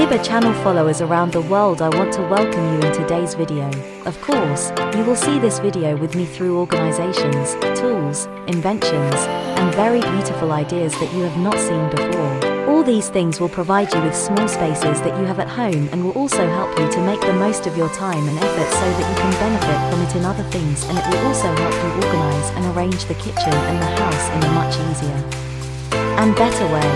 𝐒𝐨𝐧𝐬𝐭 channel followers around the world, I want to welcome you in today's video. Of course, you will see this video with me through organizations, tools, inventions, and very beautiful ideas that you have not seen before. All these things will provide you with small spaces that you have at home and will also help you to make the most of your time and effort so that you can benefit from it in other things, and it will also help you organize and arrange the kitchen and the house in a much easier and better way.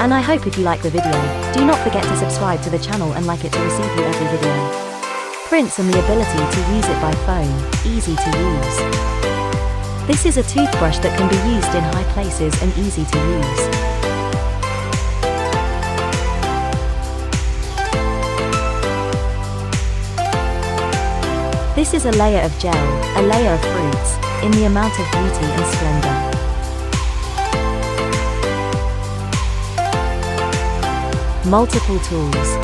And I hope if you like the video, do not forget to subscribe to the channel and like it to receive you every video. Prints and the ability to use it by phone, easy to use. This is a toothbrush that can be used in high places and easy to use. This is a layer of gel, a layer of fruits, in the amount of beauty and splendor. Multiple tools.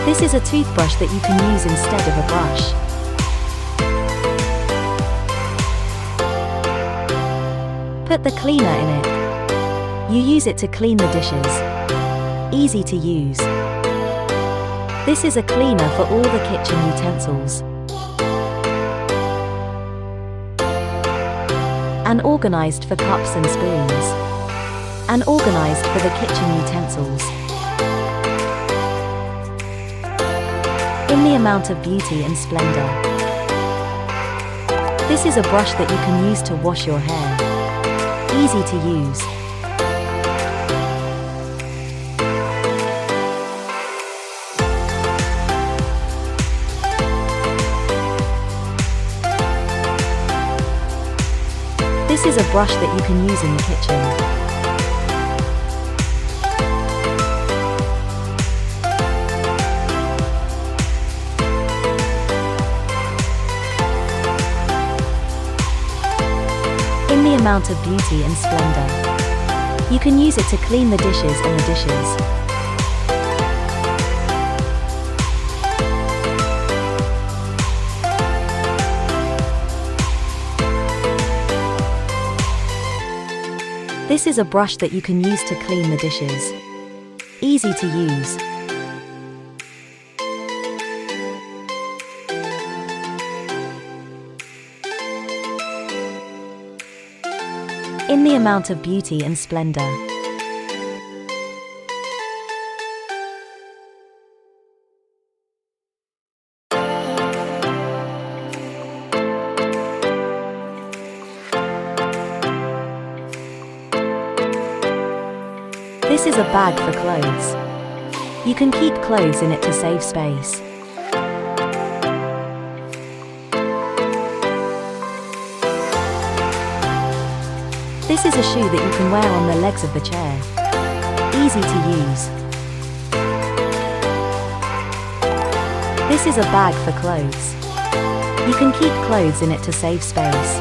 This is a toothbrush that you can use instead of a brush. Put the cleaner in it. You use it to clean the dishes. Easy to use. This is a cleaner for all the kitchen utensils. And organized for cups and spoons. And organized for the kitchen utensils. In the amount of beauty and splendor. This is a brush that you can use to wash your hair. Easy to use. This is a brush that you can use in the kitchen. In the amount of beauty and splendor. You can use it to clean the dishes and the dishes. This is a brush that you can use to clean the dishes. Easy to use. In the amount of beauty and splendor. This is a bag for clothes. You can keep clothes in it to save space. This is a shoe that you can wear on the legs of the chair. Easy to use. This is a bag for clothes. You can keep clothes in it to save space.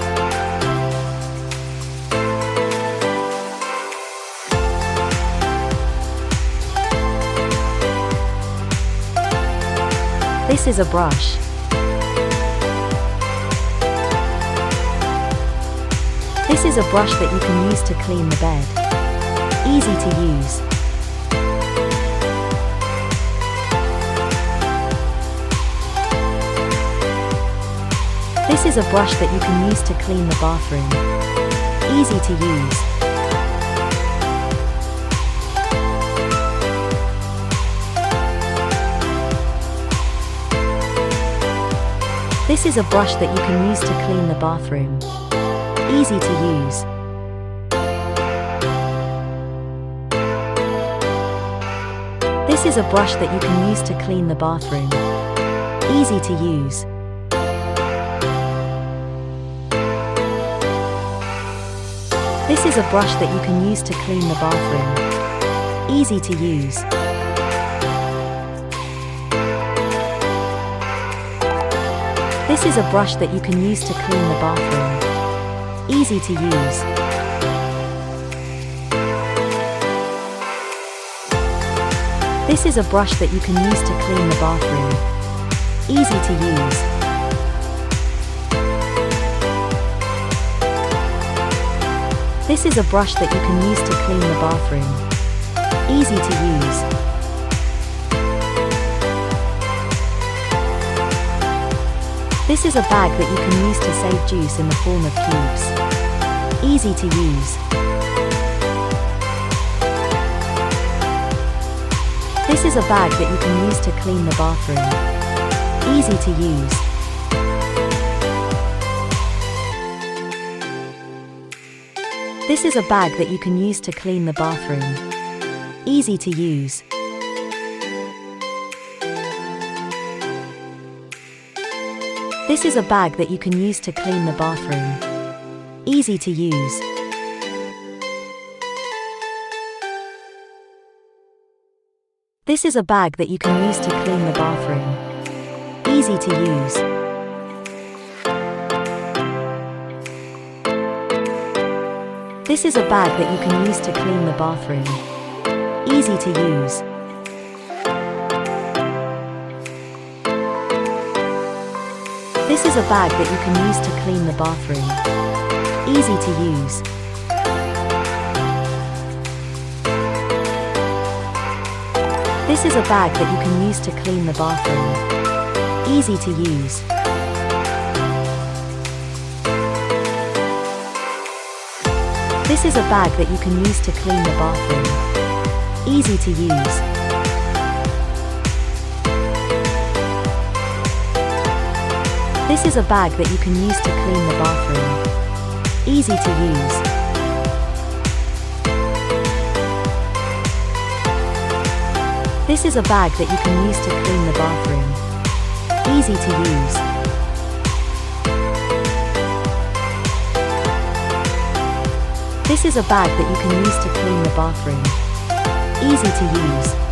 This is a brush. This is a brush that you can use to clean the bed. Easy to use. This is a brush that you can use to clean the bathroom. Easy to use. This is a brush that you can use to clean the bathroom. Easy to use. This is a brush that you can use to clean the bathroom. Easy to use. This is a brush that you can use to clean the bathroom. Easy to use. This is a brush that you can use to clean the bathroom. Easy to use. This is a brush that you can use to clean the bathroom. Easy to use. This is a brush that you can use to clean the bathroom. Easy to use. This is a bag that you can use to save juice in the form of cubes. Easy to use. This is a bag that you can use to clean the bathroom. Easy to use. This is a bag that you can use to clean the bathroom. Easy to use. This is a bag that you can use to clean the bathroom. Easy to use. This is a bag that you can use to clean the bathroom. Easy to use. This is a bag that you can use to clean the bathroom. Easy to use. This is a bag that you can use to clean the bathroom. Easy to use. This is a bag that you can use to clean the bathroom. Easy to use. This is a bag that you can use to clean the bathroom. Easy to use. This is a bag that you can use to clean the bathroom. Easy to use. This is a bag that you can use to clean the bathroom. Easy to use. This is a bag that you can use to clean the bathroom. Easy to use.